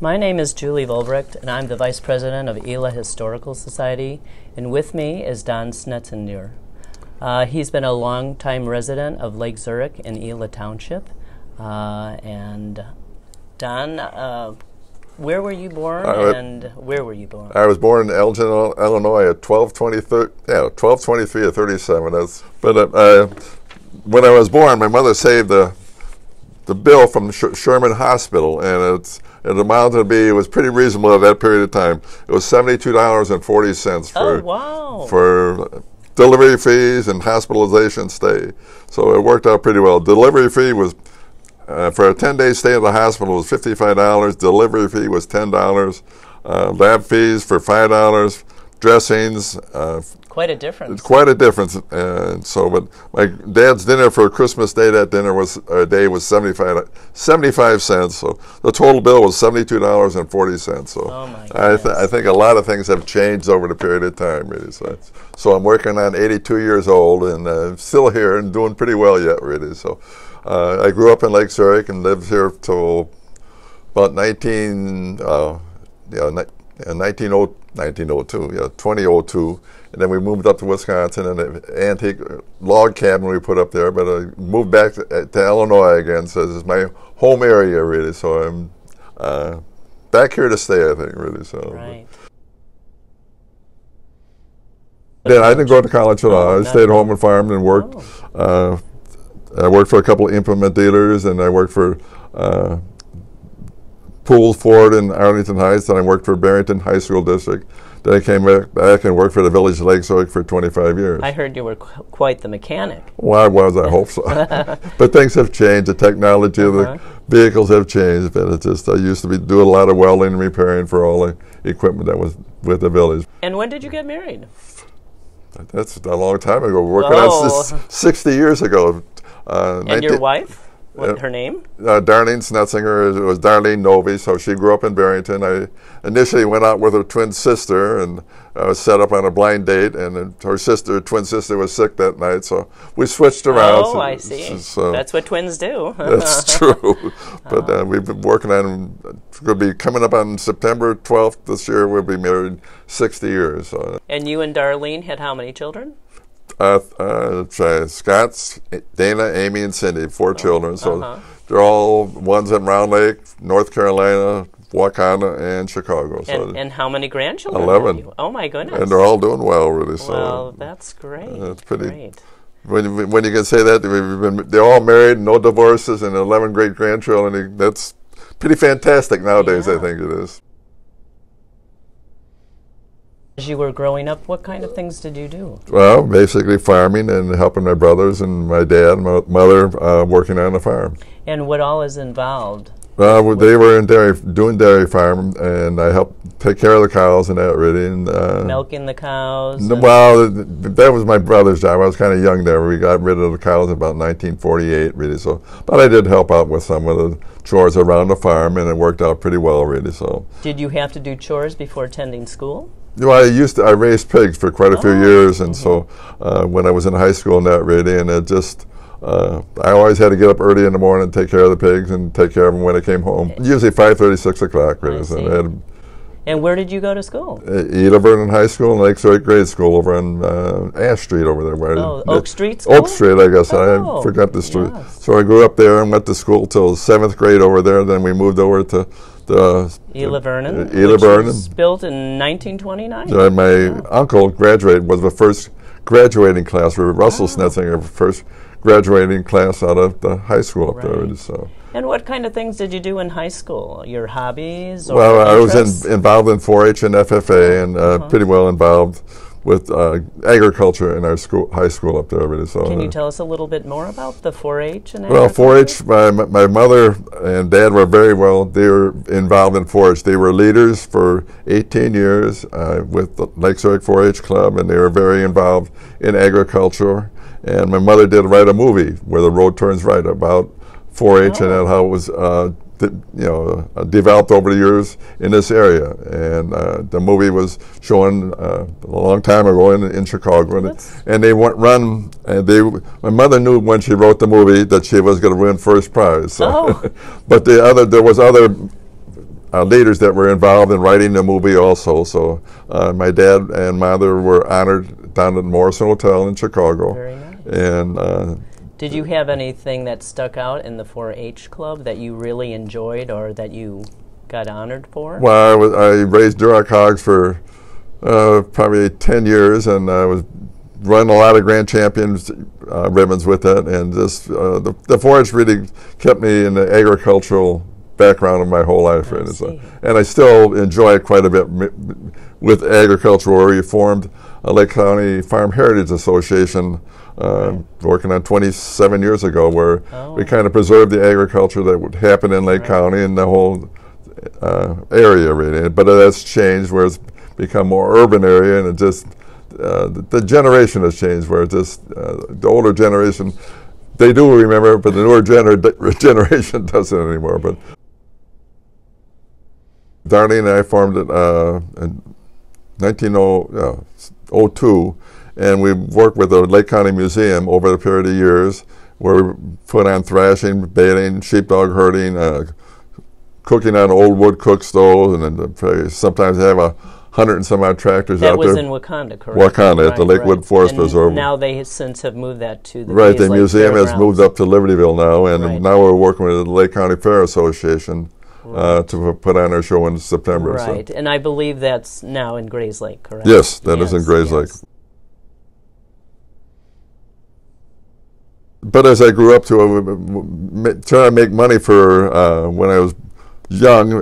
My name is Julie Vollbrecht, and I'm the Vice President of ELA Historical Society, and with me is Don Snetsinger. He's been a long-time resident of Lake Zurich in ELA Township. And Don, where were you born, and where were you born? I was born in Elgin, Illinois at 1223 of 37. When I was born, my mother saved the bill from Sherman Hospital, and it amounted to be, it was pretty reasonable at that period of time. It was $72.40 for delivery fees and hospitalization stay. So it worked out pretty well. Delivery fee was, for a 10-day stay at the hospital, was $55. Delivery fee was $10. Lab fees for $5. Dressings. Quite a difference. Quite a difference. And so, but my dad's dinner for Christmas Day, that dinner was 75 cents. So the total bill was $72.40. So oh my I think a lot of things have changed over the period of time, really. So I'm working on 82 years old, and still here and doing pretty well yet, really. So I grew up in Lake Zurich and lived here till about 2002, and then we moved up to Wisconsin, and an antique log cabin we put up there, but I moved back to Illinois again, so this is my home area, really, so I'm back here to stay, I think, really. So. Right. Yeah, I didn't go to college at all. I stayed home and farmed and worked. I worked for a couple of implement dealers, and I worked for Pools, Ford, and Arlington Heights, and I worked for Barrington High School District. Then I came back and worked for the Village of Lake Zurich for 25 years. I heard you were quite the mechanic. Well, I was, I hope so. But things have changed. The technology of the vehicles have changed, but it's just, I used to do a lot of welding and repairing for all the equipment that was with the village. And when did you get married? That's a long time ago. We're working on 60 years ago. And your wife? What her name? Darlene Snetsinger. It was Darlene Novi, so she grew up in Barrington. I initially went out with her twin sister, and I was set up on a blind date, and her twin sister was sick that night, so we switched around. Oh, I see. So that's what twins do. That's true. But we've been working on, going to be coming up on September 12th this year, we'll be married 60 years. So. And you and Darlene had how many children? Scott, Dana, Amy, and Cindy, 4 children. So they're all ones in Round Lake, North Carolina, Wakanda, and Chicago. And how many grandchildren 11. Have you? Oh my goodness. And they're all doing well, really. So well, that's great. That's pretty great. When you can say that, they're all married, no divorces, and 11 great-grandchildren. That's pretty fantastic nowadays, I think it is. As you were growing up, what kind of things did you do? Well, basically farming and helping my brothers and my dad and my mother working on the farm. And what all is involved? They were doing dairy farm, and I helped take care of the cows and that, really. And, milking the cows? Well, that was my brother's job. I was kind of young there. We got rid of the cows in about 1948, really. So, but I did help out with some of the chores around the farm, and it worked out pretty well, really. So. Did you have to do chores before attending school? Well, I raised pigs for quite a few years, and so when I was in high school and that, really, and it just, I always had to get up early in the morning and take care of the pigs and take care of them when I came home. Usually 5:30, 6 o'clock, really. So and where did you go to school? Vernon High School and Lake Zurich Grade School over on Ash Street over there. Oak Street School? Oak Street, I guess. I forgot the street. Yes. So I grew up there and went to school till 7th grade over there. Then we moved over to Ela Vernon, which was built in 1929. My uncle was the first graduating class for Russell Snetsinger, first graduating class out of the high school up there. So. And what kind of things did you do in high school? Your hobbies? Or well, I was involved in 4-H and FFA, and pretty well involved with agriculture in our high school up there, really. So, can you tell us a little bit more about the 4-H and agriculture? Well, 4-H, my mother and dad were they were involved in 4-H. They were leaders for 18 years with the Lake Zurich 4-H Club, and they were very involved in agriculture. And my mother did write a movie, Where the Road Turns Right, about 4-H and how it was developed over the years in this area. And the movie was shown a long time ago in Chicago, and they run. And my mother knew when she wrote the movie that she was going to win first prize. So. But there was other leaders that were involved in writing the movie also. So my dad and mother were honored down at the Morrison Hotel in Chicago. Very nice. And did you have anything that stuck out in the 4-H club that you really enjoyed or that you got honored for? well, I raised Duroc hogs for probably 10 years, and I was running a lot of grand champions ribbons with it, and just the 4-H really kept me in the agricultural background of my whole life. And I still enjoy it quite a bit with agriculture, where we formed a Lake County Farm Heritage Association working on 27 years ago, where we kind of preserved the agriculture that would happen in Lake County and the whole area, really. But that's changed, where it's become more urban area, and it just the generation has changed, where it just the older generation, they do remember, but the newer generation doesn't anymore. But Darlene and I formed it in 1902, and we worked with the Lake County Museum over the period of years, where we put on thrashing, baling, sheepdog herding, cooking on old wood cook stoves, and then sometimes have 100 and some odd tractors out there. That was in Wakanda, correct? Wakanda, at the Lakewood Forest Preserve. Now they since have moved that to the the museum has moved up to Libertyville now, and now we're working with the Lake County Fair Association to put on our show in September. Right, and I believe that's now in Grays Lake, correct? Yes, that is in Grays Lake. But as I grew up to try to make money for when I was young,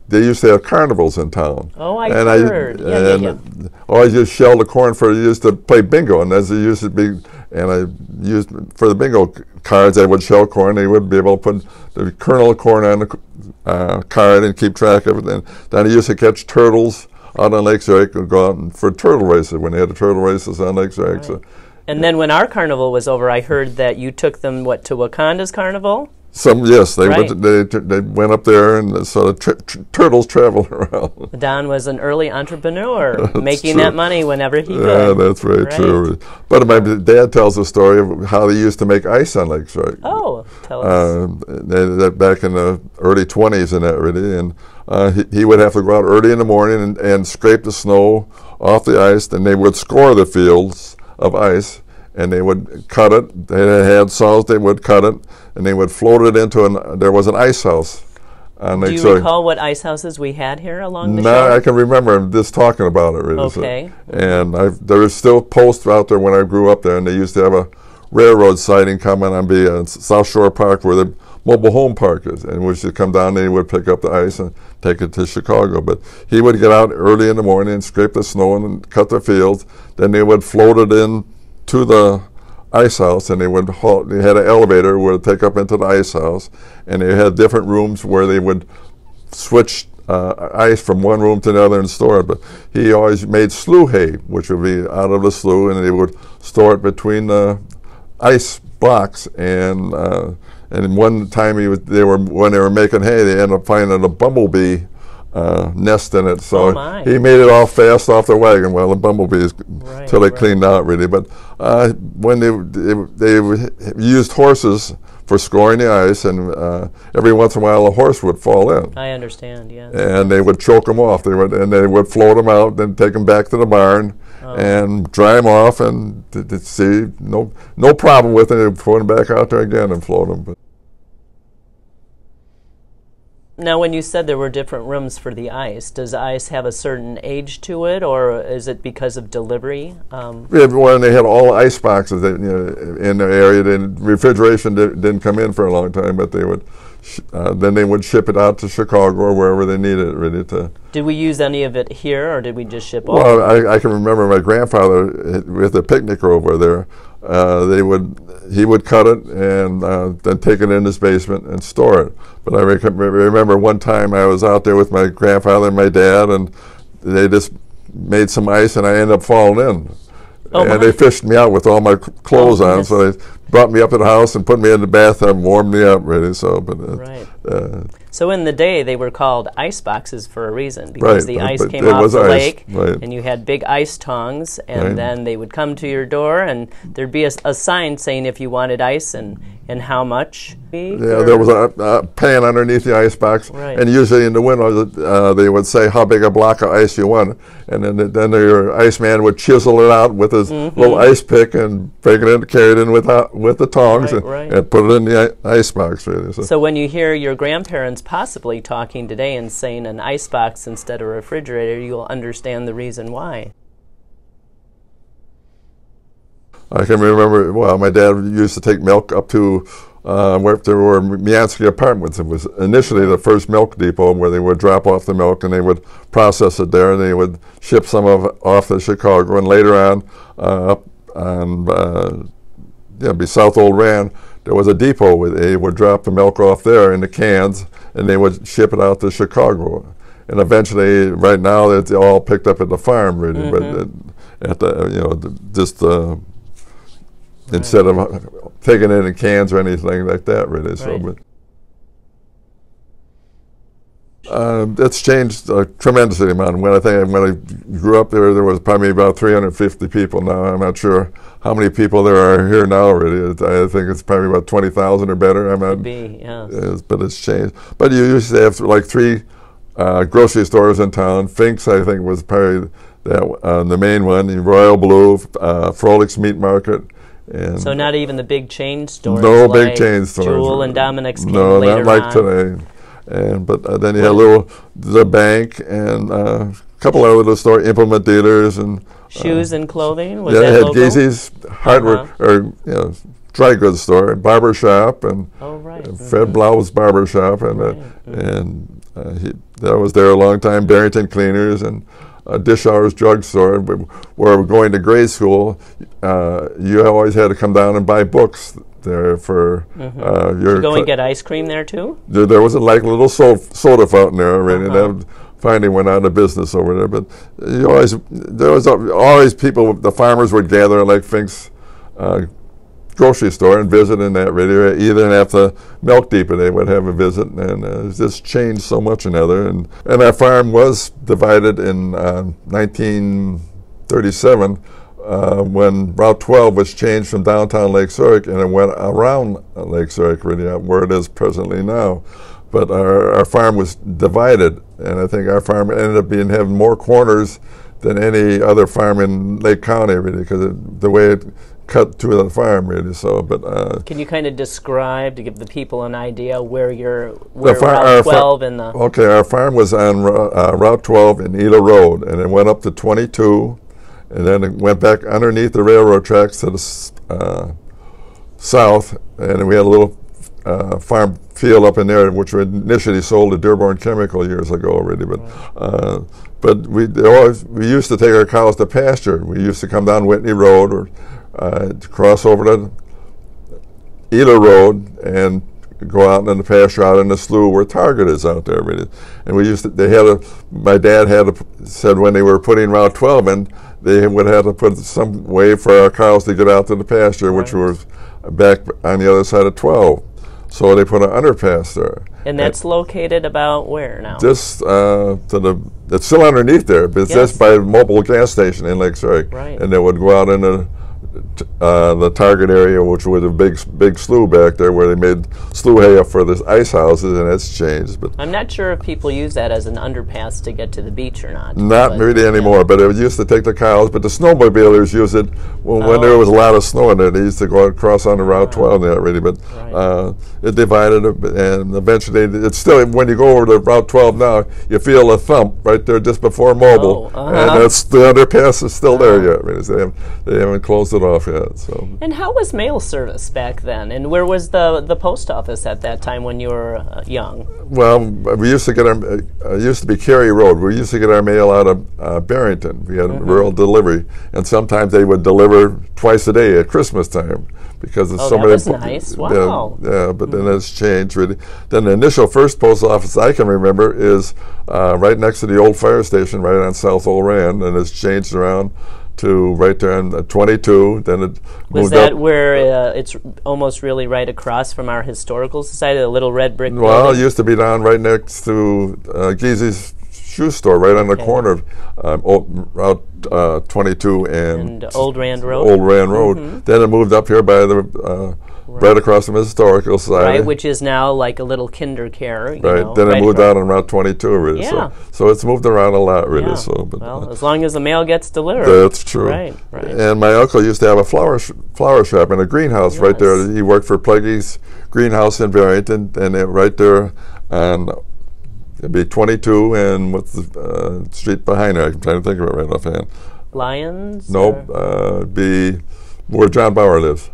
they used to have carnivals in town. Oh, I heard. I just shelled the corn used to play bingo, and as it used to be, and I used for the bingo cards, I would shell corn. They would be able to put the kernel of corn on the card and keep track of it. And then I used to catch turtles out on Lake Zurich and go out for turtle races when they had the turtle races on Lake Zurich. So, and then when our carnival was over, I heard that you took them, to Wakanda's carnival? Yes, they went up there, and so the turtles traveled around. Don was an early entrepreneur, making true. that money whenever he could. Yeah, that's true. But my dad tells the story of how they used to make ice on Lake Zurich. Oh, tell us. Back in the early 20s and that, really. And he would have to go out early in the morning and scrape the snow off the ice, and they would score the fields of ice, and they would cut it. They had saws, they would cut it, and they would float it into there was an ice house. Do you recall what ice houses we had here along the shore? No, I can remember just talking about it, really. Okay. And there was still posts out there when I grew up there, and they used to have a railroad siding coming on the South Shore Park, where the mobile home park is, and which would come down, and he would pick up the ice and take it to Chicago. But he would get out early in the morning and scrape the snow and cut the fields. Then they would float it in to the ice house, and they had an elevator where to take up into the ice house, and they had different rooms where they would switch ice from one room to another and store it. But he always made slough hay, which would be out of the slough, and they would store it between the ice blocks. And one time when they were making hay, they ended up finding a bumblebee nest in it, so he made it all fast off the wagon while the bumblebees till they cleaned out, really. But when they used horses for scoring the ice, and every once in a while a horse would fall in. I understand, yeah. And they would choke them off. They would float them out, then take them back to the barn and dry them off, and see no problem with it. They would put them back out there again and float them. But now, when you said there were different rooms for the ice, does ice have a certain age to it, or is it because of delivery? When they had all ice boxes in the area, then refrigeration didn't come in for a long time, but they would then they would ship it out to Chicago or wherever they needed it, really. Did we use any of it here, or did we just ship all? Well, I can remember my grandfather with a picnic over there. He would cut it and then take it in his basement and store it. But I remember one time I was out there with my grandfather and my dad, and they just made some ice, and I ended up falling in. And they fished me out with all my clothes on, so they brought me up to the house and put me in the bathtub and warmed me up, really. So, but right. So in the day, they were called ice boxes for a reason, because right, the ice but came off the lake, right. and you had big ice tongs, and right. then they would come to your door, and there'd be a sign saying if you wanted ice and how much. Yeah, there was a pan underneath the ice box, right. and usually in the window they would say how big a block of ice you want, and then your iceman would chisel it out with his little ice pick and break it in, carry it in with the tongs, right, and put it in the ice box, really. So when you hear your grandparents possibly talking today and saying an ice box instead of a refrigerator, you'll understand the reason why. I can remember, well, my dad used to take milk up to where there were Miansky apartments. It was initially the first milk depot where they would drop off the milk and they would process it there, and they would ship some of it off to Chicago. And later on, up on South Old Rand, there was a depot where they would drop the milk off there in the cans, and they would ship it out to Chicago. And eventually, right now, it's all picked up at the farm, really. But at the instead of taking it in cans or anything like that, really. Right. So, but it's changed a tremendous amount. When I grew up there was probably about 350 people. Now I'm not sure how many people there are here now. Really, I think it's probably about 20,000 or better. I'm not. Could be, yes. But it's changed. But you used to have like 3 grocery stores in town. Fink's, I think, was probably the main one. Royal Blue, Frolick's Meat Market. And so not even the big chain stores. No like big chain stores. Jewel and Dominic's came no, later not like on. today. But then you had the bank and a couple of little store implement dealers and shoes and clothing. Was that that had local? Gazy's hardware or dry goods store, barber shop, and Fred Blau's barber shop, and that was there a long time. Barrington Cleaners and Dishhour's drugstore. Where we're going to grade school, you always had to come down and buy books there for your. To go and get ice cream there too. There was a little soda fountain there already, and that finally went out of business over there. But there was always people. The farmers would gather at like Fink's grocery store and visit in that really, either at the milk depot they would have a visit, and it's just changed so much another. And our farm was divided in 1937 when Route 12 was changed from downtown Lake Zurich, and it went around Lake Zurich, really, where it is presently now. But our farm was divided, and I think our farm ended up having more corners than any other farm in Lake County, really, because the way it cut to the farm, really. So, but can you kind of describe, to give the people an idea, where Route 12 in the... Okay, our farm was on Route 12 in Ela Road, and it went up to 22, and then it went back underneath the railroad tracks to the south, and we had a little farm field up in there, which we initially sold to Dearborn Chemical years ago already. But we used to take our cows to pasture. We used to come down Whitney Road or to cross over to Ela Road and go out in the pasture out in the slough where Target is out there, really. And my dad said when they were putting Route 12 in, they would have to put some way for our cows to get out to the pasture, which was back on the other side of 12. So they put an underpass there. And that's located about where now? Just it's still underneath there, but it's just by the mobile gas station in Lake Zurich. Right. And they would go out into the Target area, which was a big slough back there where they made slough hay up for the ice houses, and that's changed. But I'm not sure if people use that as an underpass to get to the beach or not. Not really anymore, but it used to take the cows. But the snowmobilers use it when there was a lot of snow in there. They used to go across on the Route 12 there, really. But it divided, and eventually it's still, when you go over to Route 12 now, you feel a thump right there just before Mobile, and the underpass is still there yet. Really. They haven't closed it off yet. So. And how was mail service back then? And where was the post office at that time when you were young? Well, we used to get used to be Cary Road. We used to get our mail out of Barrington. We had rural delivery, and sometimes they would deliver twice a day at Christmas time because it's so many. That was nice. Wow. Yeah, but then it's changed really. Then the initial first post office I can remember is right next to the old fire station, right on South Old Rand, and it's changed around to right there on 22. Then it Was moved that up. where it's almost really right across from our historical society, the little red brick Well, it building? used to be down right next to Giesi's shoe store, right on the corner of Route 22 And Old Rand Road? Old Rand Road. Then it moved up here by the right across from the Historical Society. Right, which is now like a little kinder care. You know, Then it moved across. out on Route 22, really. Yeah. So it's moved around a lot, really. Yeah. So, but, Well, as long as the mail gets delivered. that's true. Right, right. And my uncle used to have a flower shop and a greenhouse right there. Yes. He worked for Pleggy's greenhouse in Barrington, and right there on it'd be 22 and what's the street behind there? I'm trying to think of it right offhand. Lions? Nope, it'd be where John Bauer lives.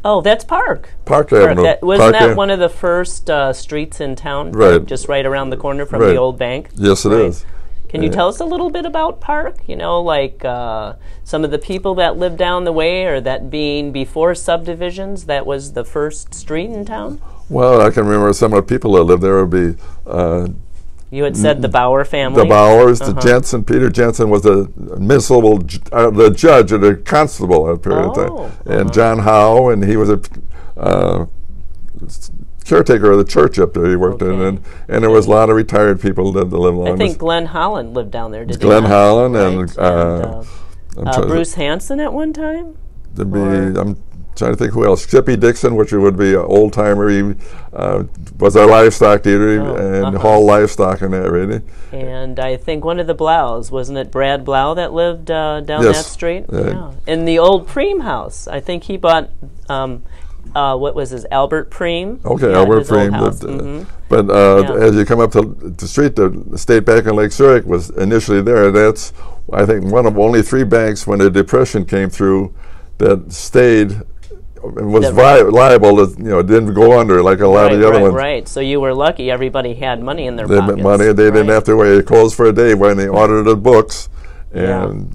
Oh, that's Park. Park Avenue. Wasn't that one of the first streets in town? Right. Just right around the corner from Right. the old bank? Yes, it is. Can you tell us a little bit about Park? You know, like some of the people that lived down the way, or that being before subdivisions, that was the first street in town? Well, I can remember some of the people that lived there would be You had said the Bauer family. the Bowers, the Jensen. Peter Jensen was the municipal, the judge or the constable at a period of time. And John Howe, and he was a caretaker of the church up there. He worked in, and there was a lot of retired people that lived along. I think Glenn Holland lived down there, did Glenn he not? Holland Right. and Bruce Hanson at one time? I'm trying to think who else. Skippy Dixon, which would be an old timer. He was our livestock dealer and hauled livestock in that, really. And I think one of the Blaus, wasn't it Brad Blau that lived down Yes. that street? Yeah. In the old Preem house. I think he bought, what was his, Albert Preem? Okay, Yeah, Albert his old Frame. house. But as you come up to the street, the State Bank in Lake Zurich was initially there. That's, I think, one of only 3 banks when the Depression came through that stayed and was liable to, didn't go under like a lot of the other ones. Right, so you were lucky everybody had money in their They pockets. had money, and they didn't have to wait. They closed for a day when they audited the books, and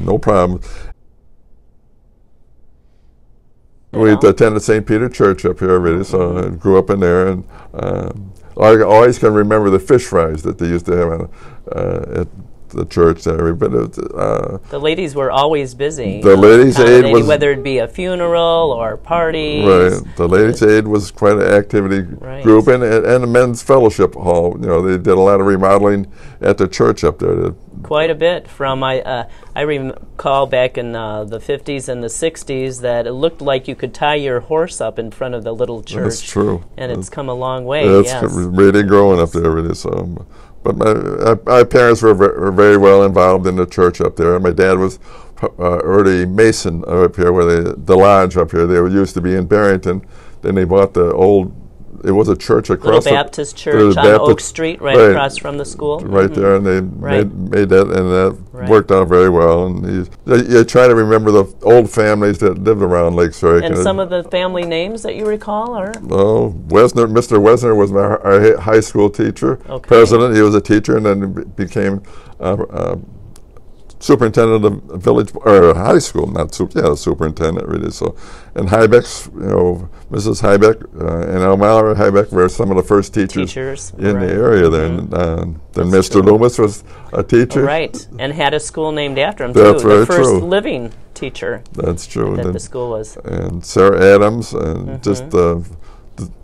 no problem. We attended St. Peter Church up here, really, so I grew up in there, and I always can remember the fish fries that they used to have at the church there. But the ladies were always busy. The ladies' aid was, whether it be a funeral or parties. Right. The ladies' aid was quite an activity group, and the men's fellowship hall. They did a lot of remodeling at the church up there. Quite a bit. From I recall back in the 50s and the 60s that it looked like you could tie your horse up in front of the little church. That's true. And it's come a long way. It's really growing up there, really. So. But my parents were very well involved in the church up there. My dad was early Mason up here, where the lodge up here. They used to be in Barrington. Then they bought the old. It was a church across Little Baptist church on Oak Street, right across from the school. Right there, and they made that, and that worked out very well. And you try to remember the old families that lived around Lake Zurich. And some of the family names that you recall are? Oh, Mr. Wesner was our high school teacher, president. He was a teacher, and then became superintendent of village or high school, superintendent, really. So, and Heibeck's, Mrs. Heibeck and Elmira Heibeck were some of the first teachers in the area there. Then Mr. Loomis was a teacher, right, and had a school named after him That's too. very The first true. living teacher. That's true. That the school was. And Sarah Adams, and just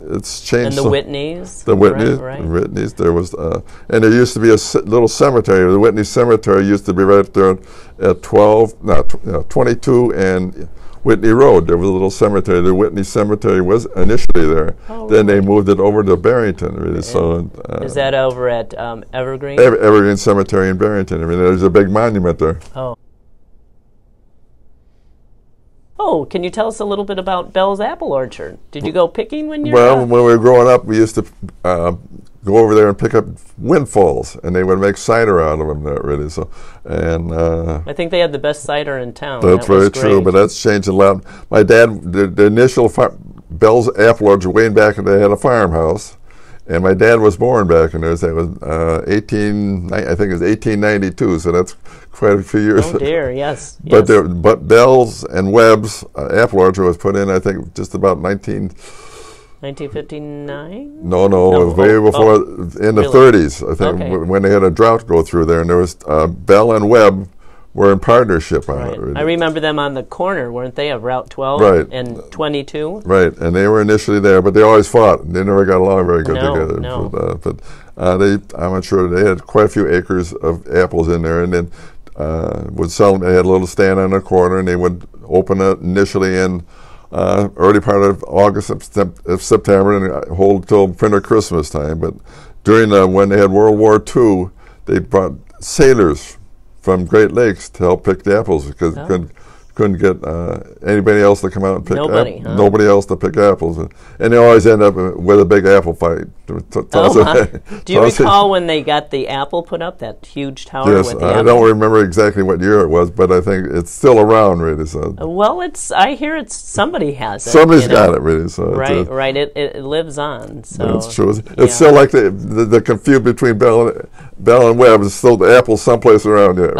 it's changed. And the Whitneys. The Whitneys, right. Whitneys. There was, and there used to be a little cemetery. The Whitney Cemetery used to be right there at 22 and Whitney Road. There was a little cemetery. The Whitney Cemetery was initially there. Then they moved it over to Barrington. Really. So is that over at Evergreen? Evergreen Cemetery in Barrington. I mean, there's a big monument there. Oh, can you tell us a little bit about Bell's Apple Orchard? Did you go picking when you were when we were growing up, we used to go over there and pick up windfalls, and they would make cider out of them there, really. So, and I think they had the best cider in town. That's very true, but that's changed a lot. My dad, the initial Bell's Apple Orchard, way back, and they had a farmhouse. And my dad was born back in there. It was I think it was 1892, so that's quite a few years. Oh dear, yes. But Bell's and Webb's Apple Orchard was put in, I think, just about 1959? No, it was way before, in the 30s, I think, when they had a drought go through there. And there was Bell and Webb were in partnership on Right. it. Really. I remember them on the corner, weren't they, of Route 12 Right. and 22? Right, and they were initially there, but they always fought. They never got along very good No, together. no. I'm not sure, they had quite a few acres of apples in there, and then would sell them. They had a little stand on the corner, and they would open it initially in early part of August, of September, and hold till Printer Christmas time. But during when they had World War II, they brought sailors from Great Lakes to help pick the apples because couldn't get anybody else to come out and pick nobody else to pick apples, and they always end up with a big apple fight. Do you recall when they got the apple put up, that huge tower? Yes, with the I don't remember exactly what year it was, but I think it's still around, really. So well, I hear somebody has it. Somebody's got it, really. So right. It lives on. So that's true. It's still like the confused between Bell and Webb. It's still the apple someplace around here.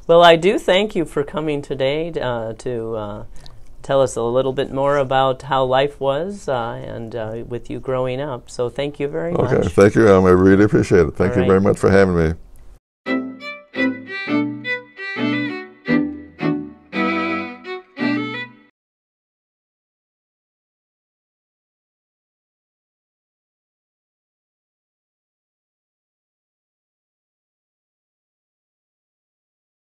Well, I do thank you for coming today to tell us a little bit more about how life was and with you growing up. So thank you very much. Okay, thank you, I really appreciate it. Thank you very much for having me.